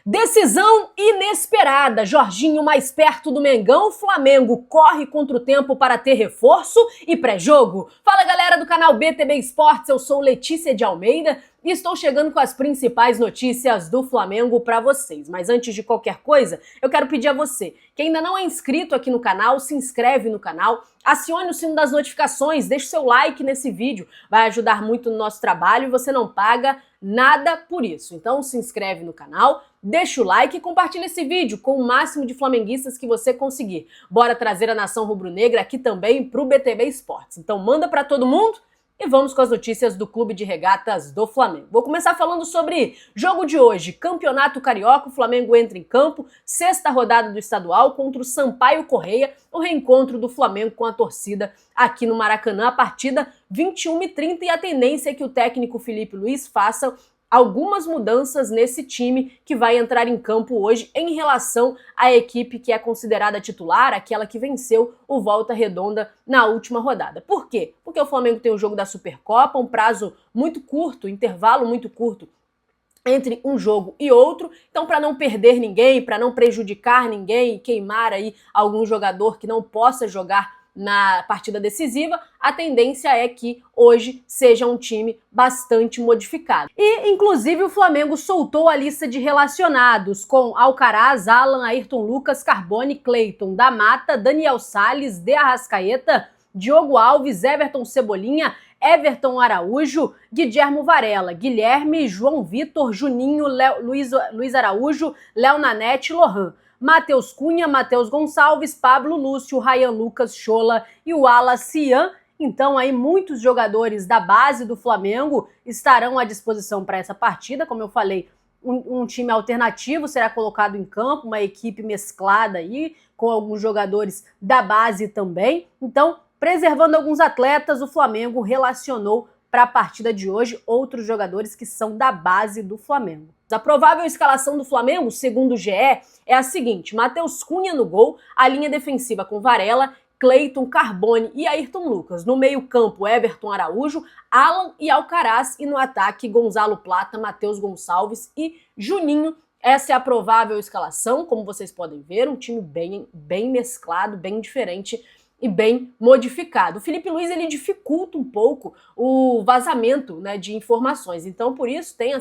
Decisão inesperada. Jorginho mais perto do Mengão. Flamengo corre contra o tempo para ter reforço e pré-jogo. Fala, galera do canal BTB Esportes. Eu sou Letícia de Almeida e estou chegando com as principais notícias do Flamengo para vocês. Mas antes de qualquer coisa, eu quero pedir a você que ainda não é inscrito aqui no canal, se inscreve no canal, acione o sino das notificações, deixe seu like nesse vídeo. Vai ajudar muito no nosso trabalho e você não paga nada por isso. Então se inscreve no canal, deixa o like e compartilha esse vídeo com o máximo de flamenguistas que você conseguir. Bora trazer a nação rubro-negra aqui também pro BTB Esportes. Então manda para todo mundo e vamos com as notícias do Clube de Regatas do Flamengo. Vou começar falando sobre jogo de hoje, Campeonato Carioca. O Flamengo entra em campo, sexta rodada do estadual contra o Sampaio Corrêa, o reencontro do Flamengo com a torcida aqui no Maracanã, a partida 21h30, e a tendência é que o técnico Felipe Luiz faça algumas mudanças nesse time que vai entrar em campo hoje em relação à equipe que é considerada titular, aquela que venceu o Volta Redonda na última rodada. Por quê? Porque o Flamengo tem o jogo da Supercopa, um prazo muito curto, intervalo muito curto entre um jogo e outro, então para não perder ninguém, para não prejudicar ninguém, queimar aí algum jogador que não possa jogar na partida decisiva, a tendência é que hoje seja um time bastante modificado. E, inclusive, o Flamengo soltou a lista de relacionados com Alcaraz, Alan, Ayrton Lucas, Carbone, Cleiton, da Mata, Daniel Salles, De Arrascaeta, Diogo Alves, Everton Cebolinha, Everton Araújo, Guilhermo Varela, Guilherme, João Vitor, Juninho, Luiz Araújo, Léo Nanete e Lohan. Matheus Cunha, Matheus Gonçalves, Pablo Lúcio, Ryan Lucas, Chola e o Wallace Ian. Então aí muitos jogadores da base do Flamengo estarão à disposição para essa partida. Como eu falei, um time alternativo será colocado em campo, uma equipe mesclada aí, com alguns jogadores da base também. Então, preservando alguns atletas, o Flamengo relacionou para a partida de hoje outros jogadores que são da base do Flamengo. A provável escalação do Flamengo, segundo o GE, é a seguinte: Matheus Cunha no gol, a linha defensiva com Varela, Cleiton, Carbone e Ayrton Lucas. No meio-campo, Everton Araújo, Alan e Alcaraz. E no ataque, Gonzalo Plata, Matheus Gonçalves e Juninho. Essa é a provável escalação, como vocês podem ver, um time bem mesclado, bem diferente e bem modificado. O Felipe Luiz, ele dificulta um pouco o vazamento, né, de informações. Então, por isso, tem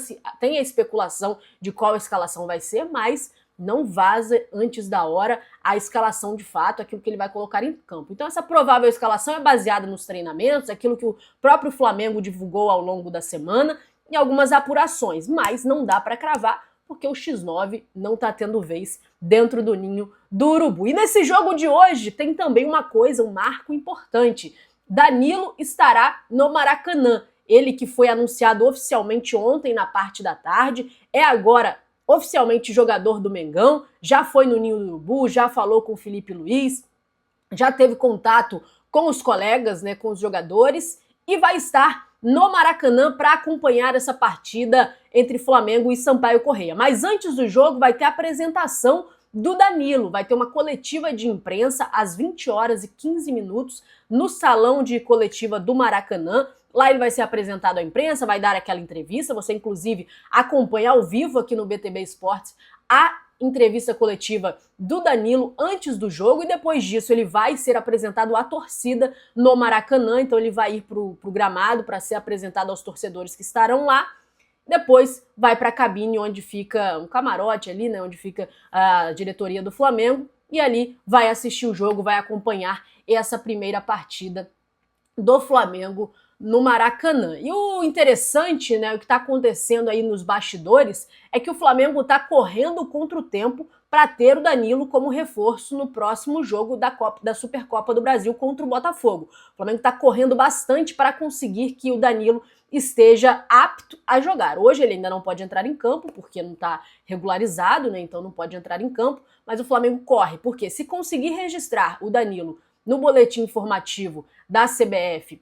a especulação de qual escalação vai ser, mas não vaza antes da hora a escalação de fato, aquilo que ele vai colocar em campo. Então, essa provável escalação é baseada nos treinamentos, aquilo que o próprio Flamengo divulgou ao longo da semana e algumas apurações, mas não dá para cravar, porque o X9 não tá tendo vez dentro do ninho do urubu. E nesse jogo de hoje tem também uma coisa, um marco importante. Danilo estará no Maracanã. Ele que foi anunciado oficialmente ontem na parte da tarde, é agora oficialmente jogador do Mengão, já foi no ninho do urubu, já falou com o Felipe Luiz, já teve contato com os colegas, né, com os jogadores, e vai estar no Maracanã para acompanhar essa partida entre Flamengo e Sampaio Corrêa. Mas antes do jogo vai ter a apresentação do Danilo, vai ter uma coletiva de imprensa às 20h15 no salão de coletiva do Maracanã. Lá ele vai ser apresentado à imprensa, vai dar aquela entrevista, você inclusive acompanha ao vivo aqui no BTB Esportes a entrevista coletiva do Danilo antes do jogo, e depois disso ele vai ser apresentado à torcida no Maracanã. Então ele vai ir pro gramado para ser apresentado aos torcedores que estarão lá. Depois vai para a cabine onde fica um camarote ali, né, onde fica a diretoria do Flamengo, e ali vai assistir o jogo, vai acompanhar essa primeira partida do Flamengo no Maracanã. E o interessante, né, o que está acontecendo aí nos bastidores, é que o Flamengo está correndo contra o tempo para ter o Danilo como reforço no próximo jogo da Supercopa do Brasil contra o Botafogo. O Flamengo está correndo bastante para conseguir que o Danilo esteja apto a jogar. Hoje ele ainda não pode entrar em campo, porque não está regularizado, né, então não pode entrar em campo, mas o Flamengo corre, porque se conseguir registrar o Danilo no boletim informativo da CBF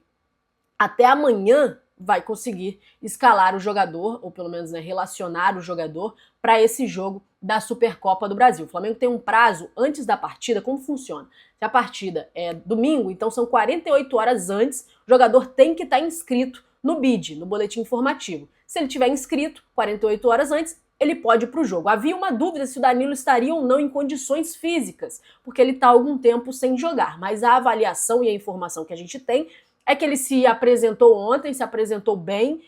até amanhã, vai conseguir escalar o jogador, ou pelo menos, né, relacionar o jogador para esse jogo da Supercopa do Brasil. O Flamengo tem um prazo antes da partida. Como funciona? Se a partida é domingo, então são 48 horas antes, o jogador tem que estar inscrito no BID, no boletim informativo. Se ele tiver inscrito 48 horas antes, ele pode ir para o jogo. Havia uma dúvida se o Danilo estaria ou não em condições físicas, porque ele está há algum tempo sem jogar, mas a avaliação e a informação que a gente tem é que ele se apresentou ontem, se apresentou bem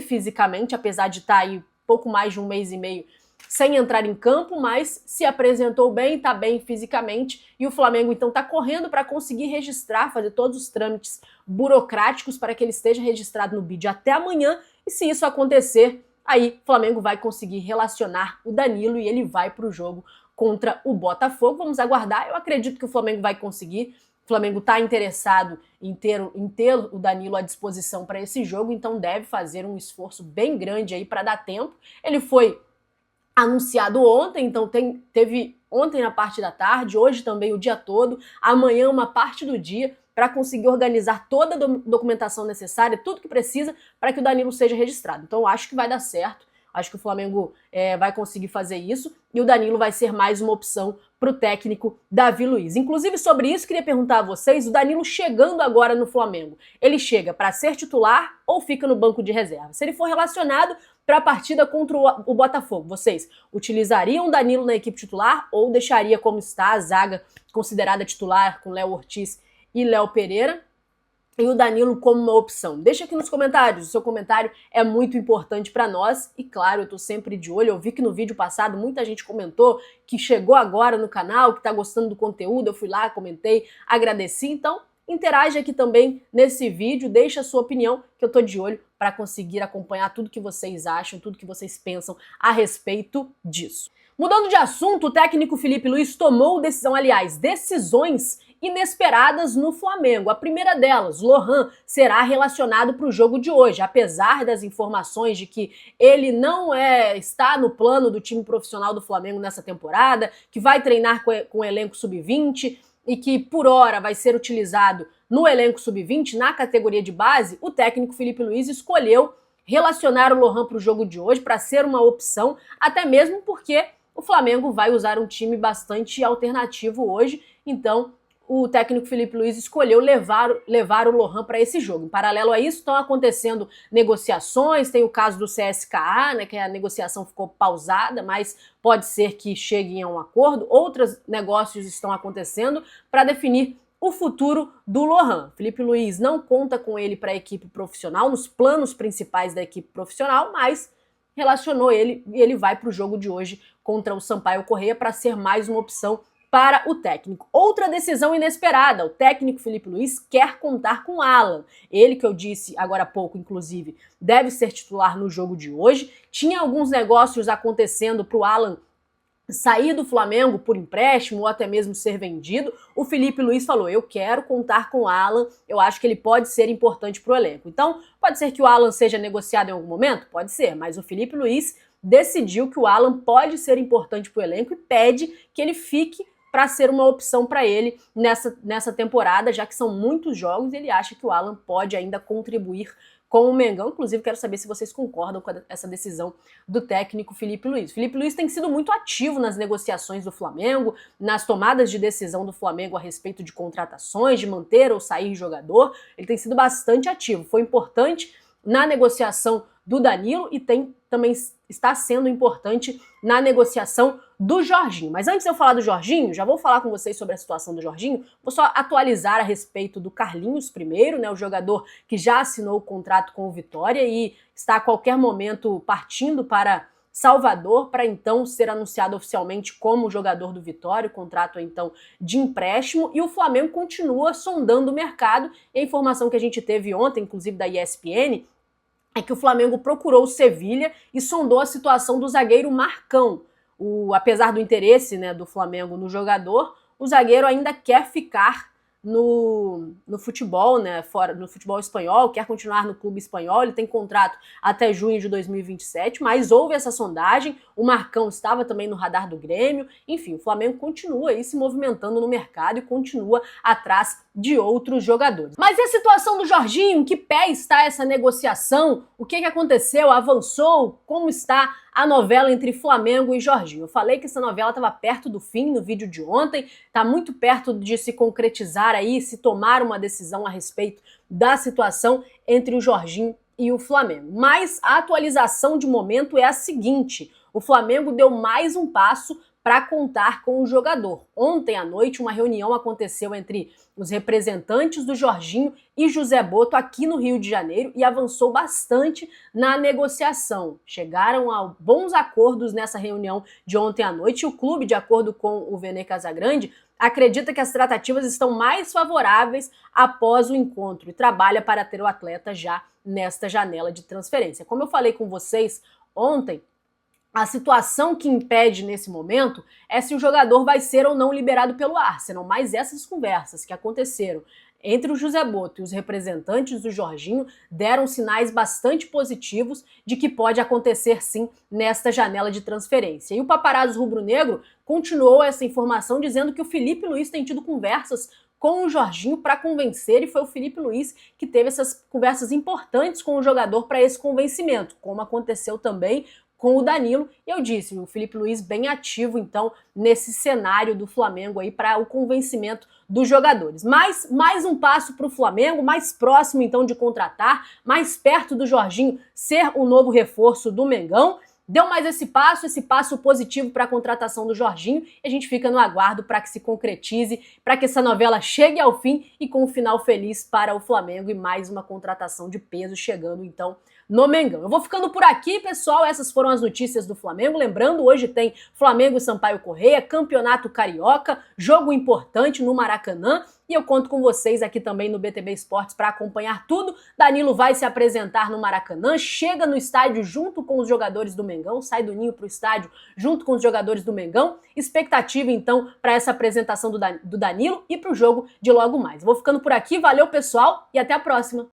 fisicamente, apesar de estar aí pouco mais de um mês e meio sem entrar em campo, mas se apresentou bem, está bem fisicamente, e o Flamengo então está correndo para conseguir registrar, fazer todos os trâmites burocráticos para que ele esteja registrado no BID até amanhã, e se isso acontecer, aí o Flamengo vai conseguir relacionar o Danilo e ele vai para o jogo contra o Botafogo. Vamos aguardar, eu acredito que o Flamengo vai conseguir. O Flamengo está interessado em ter o Danilo à disposição para esse jogo, então deve fazer um esforço bem grande aí para dar tempo. Ele foi anunciado ontem, então teve ontem na parte da tarde, hoje também o dia todo, amanhã uma parte do dia, para conseguir organizar toda a documentação necessária, tudo que precisa para que o Danilo seja registrado. Então eu acho que vai dar certo, acho que o Flamengo vai conseguir fazer isso e o Danilo vai ser mais uma opção para o técnico Davi Luiz. Inclusive sobre isso, queria perguntar a vocês, o Danilo chegando agora no Flamengo, ele chega para ser titular ou fica no banco de reserva? Se ele for relacionado para a partida contra o Botafogo, vocês utilizariam o Danilo na equipe titular ou deixaria como está a zaga considerada titular com Léo Ortiz e Léo Pereira e o Danilo como uma opção? Deixa aqui nos comentários, o seu comentário é muito importante para nós e claro, eu tô sempre de olho, eu vi que no vídeo passado muita gente comentou que chegou agora no canal, que tá gostando do conteúdo, eu fui lá, comentei, agradeci, então interage aqui também nesse vídeo, deixa a sua opinião que eu tô de olho para conseguir acompanhar tudo que vocês acham, tudo que vocês pensam a respeito disso. Mudando de assunto, o técnico Felipe Luiz tomou decisões inesperadas no Flamengo. A primeira delas, Lohan será relacionado para o jogo de hoje, apesar das informações de que ele não está no plano do time profissional do Flamengo nessa temporada, que vai treinar com o elenco sub-20 e que por hora vai ser utilizado no elenco sub-20, na categoria de base, o técnico Felipe Luiz escolheu relacionar o Lohan para o jogo de hoje para ser uma opção, até mesmo porque o Flamengo vai usar um time bastante alternativo hoje, então o técnico Felipe Luiz escolheu levar o Lohan para esse jogo. Em paralelo a isso, estão acontecendo negociações, tem o caso do CSKA, né, que a negociação ficou pausada, mas pode ser que cheguem a um acordo. Outros negócios estão acontecendo para definir o futuro do Lohan. Felipe Luiz não conta com ele para a equipe profissional, nos planos principais da equipe profissional, mas relacionou ele e ele vai para o jogo de hoje contra o Sampaio Corrêa para ser mais uma opção para o técnico. Outra decisão inesperada, o técnico Felipe Luiz quer contar com Alan. Ele, que eu disse agora há pouco, inclusive, deve ser titular no jogo de hoje. Tinha alguns negócios acontecendo para o Alan sair do Flamengo por empréstimo ou até mesmo ser vendido. O Felipe Luiz falou, eu quero contar com o Alan, eu acho que ele pode ser importante para o elenco. Então, pode ser que o Alan seja negociado em algum momento? Pode ser, mas o Felipe Luiz decidiu que o Alan pode ser importante para o elenco e pede que ele fique para ser uma opção para ele nessa temporada, já que são muitos jogos e ele acha que o Alan pode ainda contribuir com o Mengão. Inclusive, quero saber se vocês concordam com essa decisão do técnico Felipe Luiz. Felipe Luiz tem sido muito ativo nas negociações do Flamengo, nas tomadas de decisão do Flamengo a respeito de contratações, de manter ou sair jogador. Ele tem sido bastante ativo. Foi importante na negociação do Danilo e também está sendo importante na negociação do Jorginho. Mas antes de eu falar do Jorginho, já vou falar com vocês sobre a situação do Jorginho, vou só atualizar a respeito do Carlinhos primeiro, né, o jogador que já assinou o contrato com o Vitória e está a qualquer momento partindo para Salvador para então ser anunciado oficialmente como jogador do Vitória, o contrato então de empréstimo, e o Flamengo continua sondando o mercado. E a informação que a gente teve ontem, inclusive da ESPN, é que o Flamengo procurou o Sevilha e sondou a situação do zagueiro Marcão. Apesar do interesse, né, do Flamengo no jogador, o zagueiro ainda quer ficar no futebol, né, no futebol espanhol, quer continuar no clube espanhol, ele tem contrato até junho de 2027, mas houve essa sondagem, o Marcão estava também no radar do Grêmio, enfim, o Flamengo continua aí se movimentando no mercado e continua atrás de outros jogadores. Mas e a situação do Jorginho? Em que pé está essa negociação? O que aconteceu? Avançou? Como está a novela entre Flamengo e Jorginho? Eu falei que essa novela estava perto do fim no vídeo de ontem, está muito perto de se concretizar aí, se tomar uma decisão a respeito da situação entre o Jorginho e o Flamengo. Mas a atualização de momento é a seguinte: o Flamengo deu mais um passo para contar com o jogador. Ontem à noite, uma reunião aconteceu entre os representantes do Jorginho e José Botto aqui no Rio de Janeiro e avançou bastante na negociação. Chegaram a bons acordos nessa reunião de ontem à noite e o clube, de acordo com o Vene Casagrande, acredita que as tratativas estão mais favoráveis após o encontro e trabalha para ter o atleta já nesta janela de transferência. Como eu falei com vocês ontem, a situação que impede nesse momento é se o jogador vai ser ou não liberado pelo Arsenal, mas essas conversas que aconteceram entre o José Botto e os representantes do Jorginho deram sinais bastante positivos de que pode acontecer sim nesta janela de transferência. E o Paparazzo Rubro-Negro continuou essa informação dizendo que o Felipe Luiz tem tido conversas com o Jorginho para convencer, e foi o Felipe Luiz que teve essas conversas importantes com o jogador para esse convencimento, como aconteceu também com o Danilo. E eu disse, o Felipe Luiz bem ativo, então, nesse cenário do Flamengo aí para o convencimento dos jogadores. Mas mais um passo para o Flamengo, mais próximo, então, de contratar, mais perto do Jorginho ser o novo reforço do Mengão. Deu mais esse passo positivo para a contratação do Jorginho, e a gente fica no aguardo para que se concretize, para que essa novela chegue ao fim e com um final feliz para o Flamengo e mais uma contratação de peso chegando, então, no Mengão. Eu vou ficando por aqui, pessoal. Essas foram as notícias do Flamengo. Lembrando, hoje tem Flamengo e Sampaio Corrêa, Campeonato Carioca, jogo importante no Maracanã. E eu conto com vocês aqui também no BTB Esportes para acompanhar tudo. Danilo vai se apresentar no Maracanã, chega no estádio junto com os jogadores do Mengão, sai do ninho para o estádio junto com os jogadores do Mengão. Expectativa, então, para essa apresentação do Danilo e para o jogo de logo mais. Vou ficando por aqui, valeu, pessoal, e até a próxima!